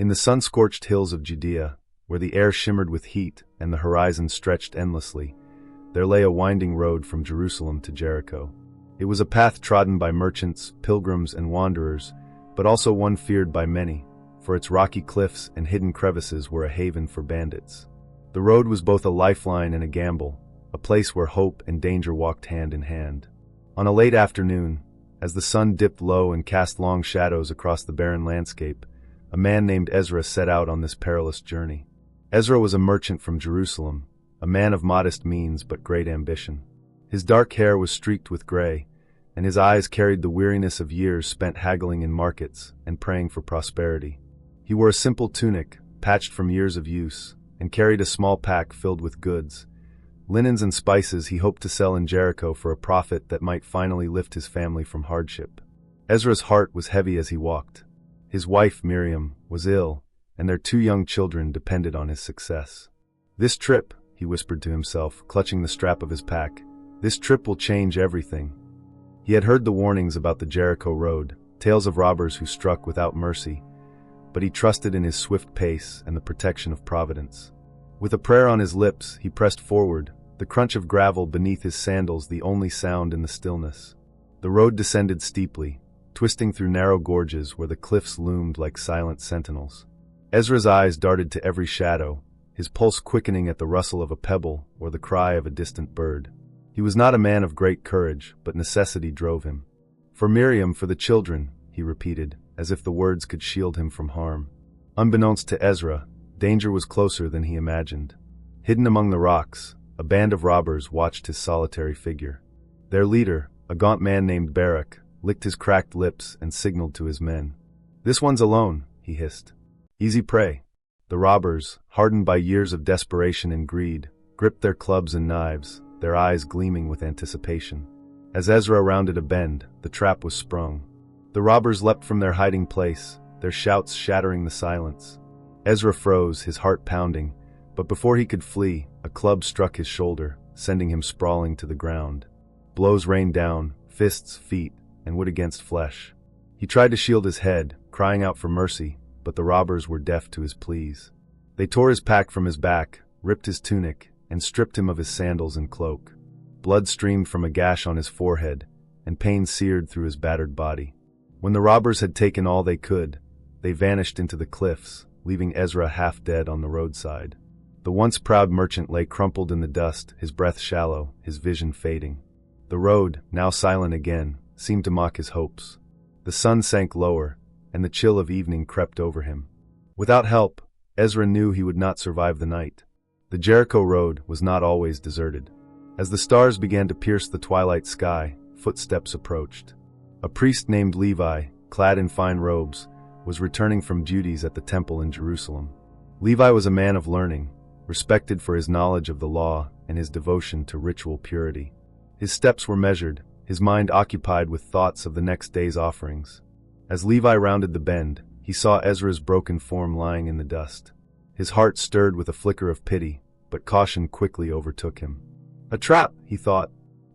In the sun-scorched hills of Judea, where the air shimmered with heat and the horizon stretched endlessly, there lay a winding road from Jerusalem to Jericho. It was a path trodden by merchants, pilgrims, and wanderers, but also one feared by many, for its rocky cliffs and hidden crevices were a haven for bandits. The road was both a lifeline and a gamble, a place where hope and danger walked hand in hand. On a late afternoon, as the sun dipped low and cast long shadows across the barren landscape, a man named Ezra set out on this perilous journey. Ezra was a merchant from Jerusalem, a man of modest means but great ambition. His dark hair was streaked with gray, and his eyes carried the weariness of years spent haggling in markets and praying for prosperity. He wore a simple tunic, patched from years of use, and carried a small pack filled with goods, linens and spices he hoped to sell in Jericho for a profit that might finally lift his family from hardship. Ezra's heart was heavy as he walked. His wife, Miriam, was ill, and their 2 young children depended on his success. "This trip," he whispered to himself, clutching the strap of his pack, "this trip will change everything." He had heard the warnings about the Jericho road, tales of robbers who struck without mercy, but he trusted in his swift pace and the protection of Providence. With a prayer on his lips, he pressed forward, the crunch of gravel beneath his sandals the only sound in the stillness. The road descended steeply, twisting through narrow gorges where the cliffs loomed like silent sentinels. Ezra's eyes darted to every shadow, his pulse quickening at the rustle of a pebble or the cry of a distant bird. He was not a man of great courage, but necessity drove him. "For Miriam, for the children," he repeated, as if the words could shield him from harm. Unbeknownst to Ezra, danger was closer than he imagined. Hidden among the rocks, a band of robbers watched his solitary figure. Their leader, a gaunt man named Barak, licked his cracked lips and signaled to his men. "This one's alone," he hissed. "Easy prey." The robbers, hardened by years of desperation and greed, gripped their clubs and knives, their eyes gleaming with anticipation. As Ezra rounded a bend, the trap was sprung. The robbers leapt from their hiding place, their shouts shattering the silence. Ezra froze, his heart pounding, but before he could flee, a club struck his shoulder, sending him sprawling to the ground. Blows rained down, fists, feet, and wood against flesh. He tried to shield his head, crying out for mercy, but the robbers were deaf to his pleas. They tore his pack from his back, ripped his tunic, and stripped him of his sandals and cloak. Blood streamed from a gash on his forehead, and pain seared through his battered body. When the robbers had taken all they could, they vanished into the cliffs, leaving Ezra half dead on the roadside. The once proud merchant lay crumpled in the dust, his breath shallow, his vision fading. The road, now silent again, seemed to mock his hopes. The sun sank lower, and the chill of evening crept over him. Without help, Ezra knew he would not survive the night. The Jericho road was not always deserted. As the stars began to pierce the twilight sky, footsteps approached. A priest named Levi, clad in fine robes, was returning from duties at the temple in Jerusalem. Levi was a man of learning, respected for his knowledge of the law and his devotion to ritual purity. His steps were measured, his mind occupied with thoughts of the next day's offerings. As Levi rounded the bend, he saw Ezra's broken form lying in the dust. His heart stirred with a flicker of pity, but caution quickly overtook him. A trap, he thought.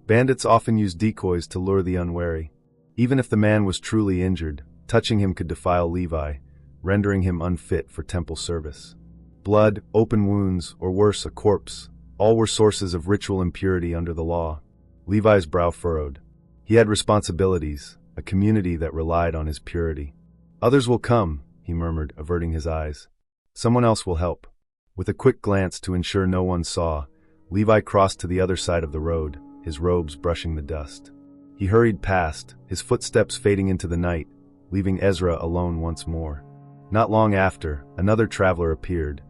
Bandits often use decoys to lure the unwary. Even if the man was truly injured, touching him could defile Levi, rendering him unfit for temple service. Blood, open wounds, or worse, a corpse, all were sources of ritual impurity under the law. Levi's brow furrowed. He had responsibilities, a community that relied on his purity. "Others will come," he murmured, averting his eyes. "Someone else will help." With a quick glance to ensure no one saw, Levi crossed to the other side of the road, his robes brushing the dust. He hurried past, his footsteps fading into the night, leaving Ezra alone once more. Not long after, another traveler appeared,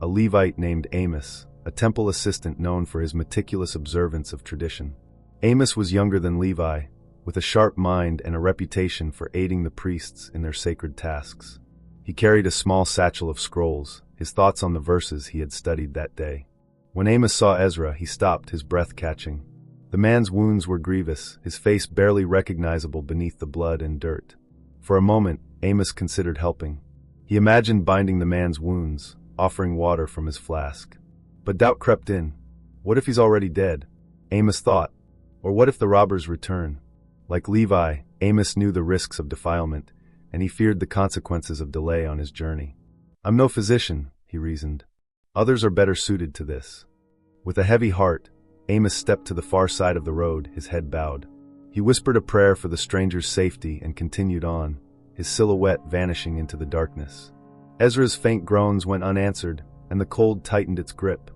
a Levite named Amos, a temple assistant known for his meticulous observance of tradition. Amos was younger than Levi, with a sharp mind and a reputation for aiding the priests in their sacred tasks. He carried a small satchel of scrolls, his thoughts on the verses he had studied that day. When Amos saw Ezra, he stopped, his breath catching. The man's wounds were grievous, his face barely recognizable beneath the blood and dirt. For a moment, Amos considered helping. He imagined binding the man's wounds, offering water from his flask. But doubt crept in. What if he's already dead? Amos thought. Or what if the robbers return? Like Levi, Amos knew the risks of defilement, and he feared the consequences of delay on his journey. I'm no physician, he reasoned. Others are better suited to this. With a heavy heart, Amos stepped to the far side of the road, his head bowed. He whispered a prayer for the stranger's safety and continued on, his silhouette vanishing into the darkness. Ezra's faint groans went unanswered, and the cold tightened its grip.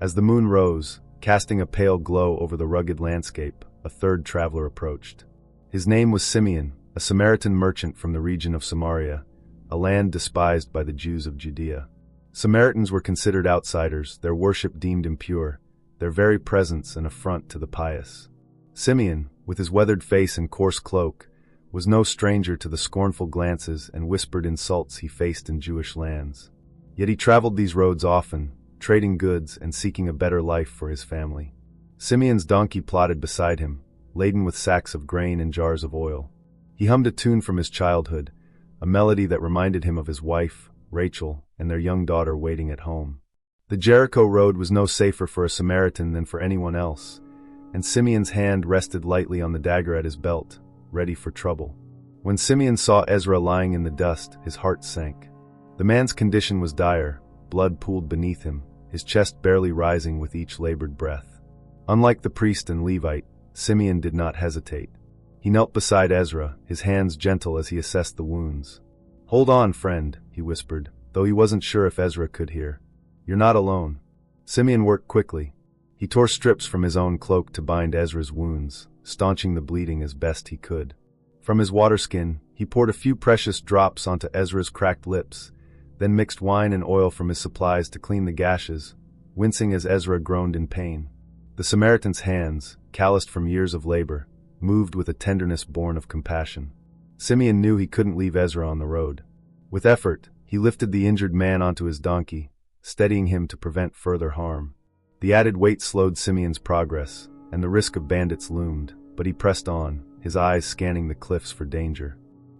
As the moon rose, casting a pale glow over the rugged landscape, a third traveler approached. His name was Simeon, a Samaritan merchant from the region of Samaria, a land despised by the Jews of Judea. Samaritans were considered outsiders, their worship deemed impure, their very presence an affront to the pious. Simeon, with his weathered face and coarse cloak, was no stranger to the scornful glances and whispered insults he faced in Jewish lands. Yet he traveled these roads often, trading goods and seeking a better life for his family. Simeon's donkey plodded beside him, laden with sacks of grain and jars of oil. He hummed a tune from his childhood, a melody that reminded him of his wife, Rachel, and their young daughter waiting at home. The Jericho road was no safer for a Samaritan than for anyone else, and Simeon's hand rested lightly on the dagger at his belt, ready for trouble. When Simeon saw Ezra lying in the dust, his heart sank. The man's condition was dire, blood pooled beneath him, his chest barely rising with each labored breath. Unlike the priest and Levite, Simeon did not hesitate. He knelt beside Ezra, his hands gentle as he assessed the wounds. "Hold on, friend," he whispered, though he wasn't sure if Ezra could hear. "You're not alone." Simeon worked quickly. He tore strips from his own cloak to bind Ezra's wounds, staunching the bleeding as best he could. From his waterskin, he poured a few precious drops onto Ezra's cracked lips, then mixed wine and oil from his supplies to clean the gashes, wincing as Ezra groaned in pain. The Samaritan's hands, calloused from years of labor, moved with a tenderness born of compassion. Simeon knew he couldn't leave Ezra on the road. With effort, he lifted the injured man onto his donkey, steadying him to prevent further harm. The added weight slowed Simeon's progress, and the risk of bandits loomed, but he pressed on, his eyes scanning the cliffs for danger.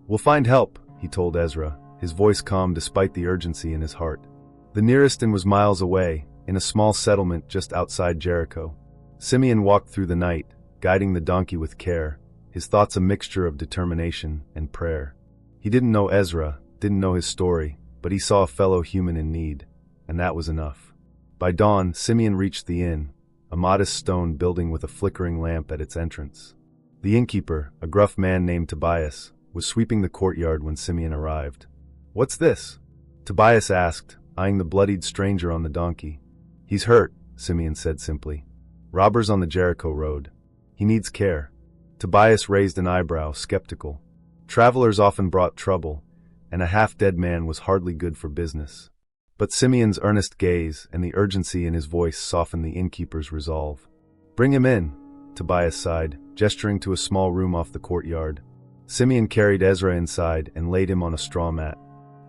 "We'll find help," he told Ezra, his voice calm despite the urgency in his heart. The nearest inn was miles away, in a small settlement just outside Jericho. Simeon walked through the night, guiding the donkey with care, his thoughts a mixture of determination and prayer. He didn't know Ezra, didn't know his story, but he saw a fellow human in need, and that was enough. By dawn, Simeon reached the inn, a modest stone building with a flickering lamp at its entrance. The innkeeper, a gruff man named Tobias, was sweeping the courtyard when Simeon arrived. "What's this?" Tobias asked, eyeing the bloodied stranger on the donkey. "He's hurt," Simeon said simply. "Robbers on the Jericho road. He needs care." Tobias raised an eyebrow, skeptical. Travelers often brought trouble, and a half-dead man was hardly good for business. But Simeon's earnest gaze and the urgency in his voice softened the innkeeper's resolve. "Bring him in," Tobias sighed, gesturing to a small room off the courtyard. Simeon carried Ezra inside and laid him on a straw mat.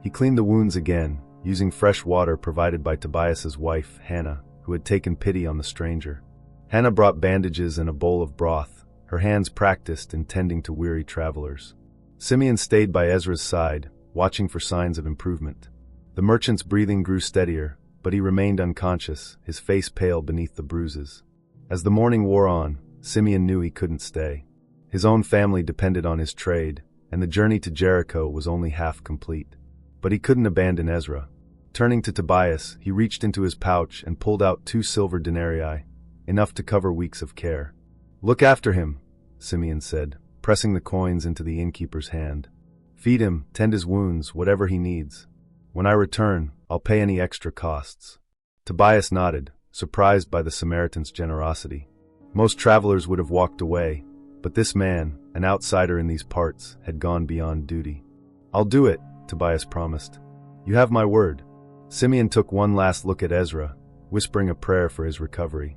He cleaned the wounds again, using fresh water provided by Tobias's wife, Hannah, who had taken pity on the stranger. Hannah brought bandages and a bowl of broth, her hands practiced in tending to weary travelers. Simeon stayed by Ezra's side, watching for signs of improvement. The merchant's breathing grew steadier, but he remained unconscious, his face pale beneath the bruises. As the morning wore on, Simeon knew he couldn't stay. His own family depended on his trade, and the journey to Jericho was only half complete. But he couldn't abandon Ezra. Turning to Tobias, he reached into his pouch and pulled out 2 silver denarii, enough to cover weeks of care. "Look after him," Simeon said, pressing the coins into the innkeeper's hand. "Feed him, tend his wounds, whatever he needs. When I return, I'll pay any extra costs." Tobias nodded, surprised by the Samaritan's generosity. Most travelers would have walked away, but this man, an outsider in these parts, had gone beyond duty. "I'll do it," Tobias promised. "You have my word." Simeon took one last look at Ezra, whispering a prayer for his recovery.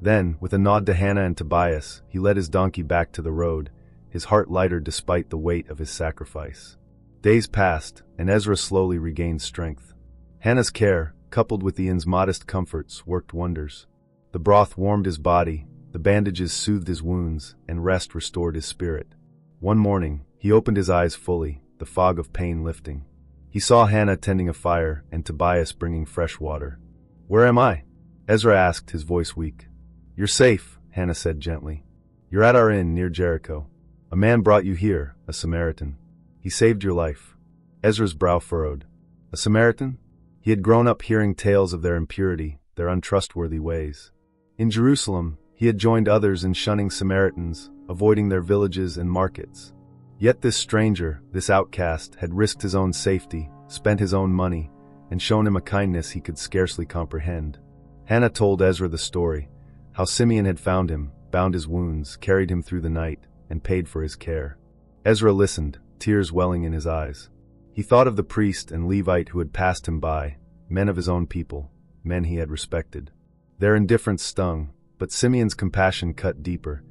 Then, with a nod to Hannah and Tobias, he led his donkey back to the road, his heart lighter despite the weight of his sacrifice. Days passed, and Ezra slowly regained strength. Hannah's care, coupled with the inn's modest comforts, worked wonders. The broth warmed his body, the bandages soothed his wounds, and rest restored his spirit. One morning, he opened his eyes fully, the fog of pain lifting. He saw Hannah tending a fire and Tobias bringing fresh water. "Where am I?" Ezra asked, his voice weak. "You're safe," Hannah said gently. "You're at our inn near Jericho. A man brought you here, a Samaritan. He saved your life." Ezra's brow furrowed. "A Samaritan?" He had grown up hearing tales of their impurity, their untrustworthy ways. In Jerusalem, he had joined others in shunning Samaritans, avoiding their villages and markets. Yet this stranger, this outcast, had risked his own safety, spent his own money, and shown him a kindness he could scarcely comprehend. Hannah told Ezra the story, how Simeon had found him, bound his wounds, carried him through the night, and paid for his care. Ezra listened, tears welling in his eyes. He thought of the priest and Levite who had passed him by, men of his own people, men he had respected. Their indifference stung, but Simeon's compassion cut deeper,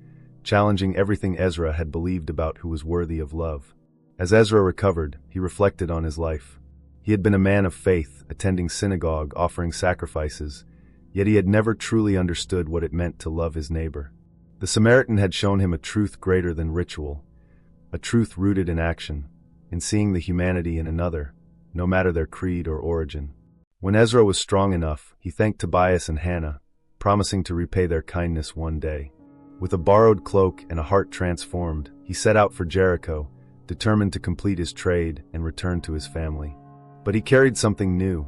challenging everything Ezra had believed about who was worthy of love. As Ezra recovered, he reflected on his life. He had been a man of faith, attending synagogue, offering sacrifices, yet he had never truly understood what it meant to love his neighbor. The Samaritan had shown him a truth greater than ritual, a truth rooted in action, in seeing the humanity in another, no matter their creed or origin. When Ezra was strong enough, he thanked Tobias and Hannah, promising to repay their kindness one day. With a borrowed cloak and a heart transformed, he set out for Jericho, determined to complete his trade and return to his family. But he carried something new,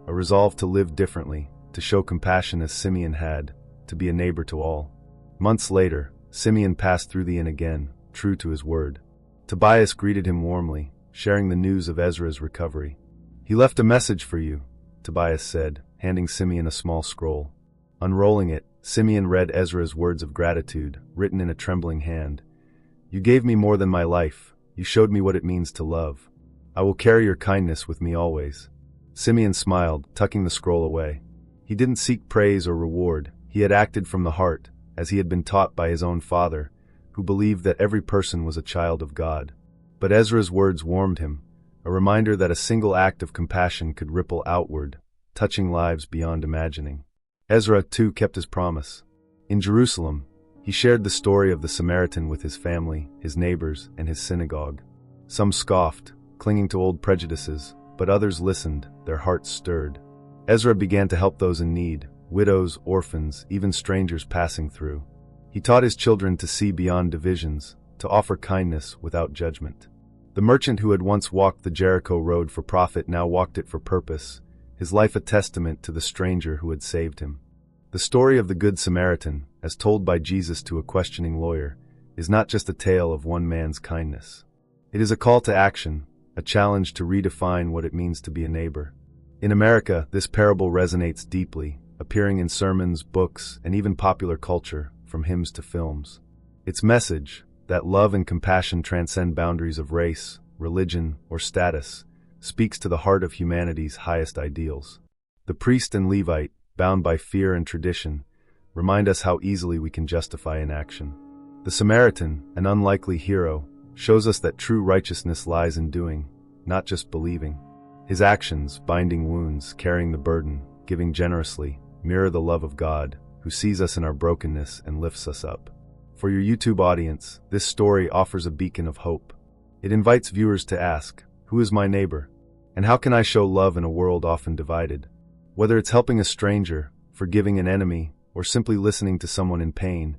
a resolve to live differently, to show compassion as Simeon had, to be a neighbor to all. Months later, Simeon passed through the inn again, true to his word. Tobias greeted him warmly, sharing the news of Ezra's recovery. "He left a message for you," Tobias said, handing Simeon a small scroll. Unrolling it, Simeon read Ezra's words of gratitude, written in a trembling hand. "You gave me more than my life. You showed me what it means to love. I will carry your kindness with me always." Simeon smiled, tucking the scroll away. He didn't seek praise or reward. He had acted from the heart, as he had been taught by his own father, who believed that every person was a child of God. But Ezra's words warmed him, a reminder that a single act of compassion could ripple outward, touching lives beyond imagining. Ezra, too, kept his promise. In Jerusalem, he shared the story of the Samaritan with his family, his neighbors, and his synagogue. Some scoffed, clinging to old prejudices, but others listened, their hearts stirred. Ezra began to help those in need, widows, orphans, even strangers passing through. He taught his children to see beyond divisions, to offer kindness without judgment. The merchant who had once walked the Jericho road for profit now walked it for purpose, his life a testament to the stranger who had saved him. The story of the Good Samaritan, as told by Jesus to a questioning lawyer, is not just a tale of one man's kindness. It is a call to action, a challenge to redefine what it means to be a neighbor. In America, this parable resonates deeply, appearing in sermons, books, and even popular culture, from hymns to films. Its message, that love and compassion transcend boundaries of race, religion, or status, speaks to the heart of humanity's highest ideals. The priest and Levite, bound by fear and tradition, remind us how easily we can justify inaction. The Samaritan, an unlikely hero, shows us that true righteousness lies in doing, not just believing. His actions, binding wounds, carrying the burden, giving generously, mirror the love of God, who sees us in our brokenness and lifts us up. For your YouTube audience, this story offers a beacon of hope. It invites viewers to ask, who is my neighbor? And how can I show love in a world often divided? Whether it's helping a stranger, forgiving an enemy, or simply listening to someone in pain,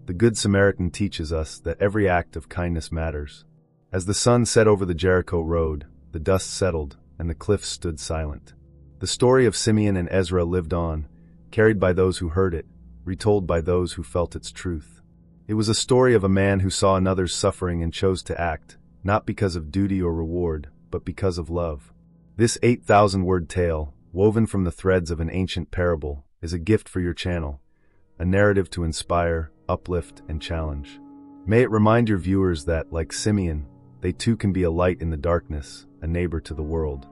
the Good Samaritan teaches us that every act of kindness matters. As the sun set over the Jericho road, the dust settled, and the cliffs stood silent. The story of Simeon and Ezra lived on, carried by those who heard it, retold by those who felt its truth. It was a story of a man who saw another's suffering and chose to act, not because of duty or reward, but because of love. This 8,000-word tale, woven from the threads of an ancient parable, is a gift for your channel, a narrative to inspire, uplift, and challenge. May it remind your viewers that, like Simeon, they too can be a light in the darkness, a neighbor to the world.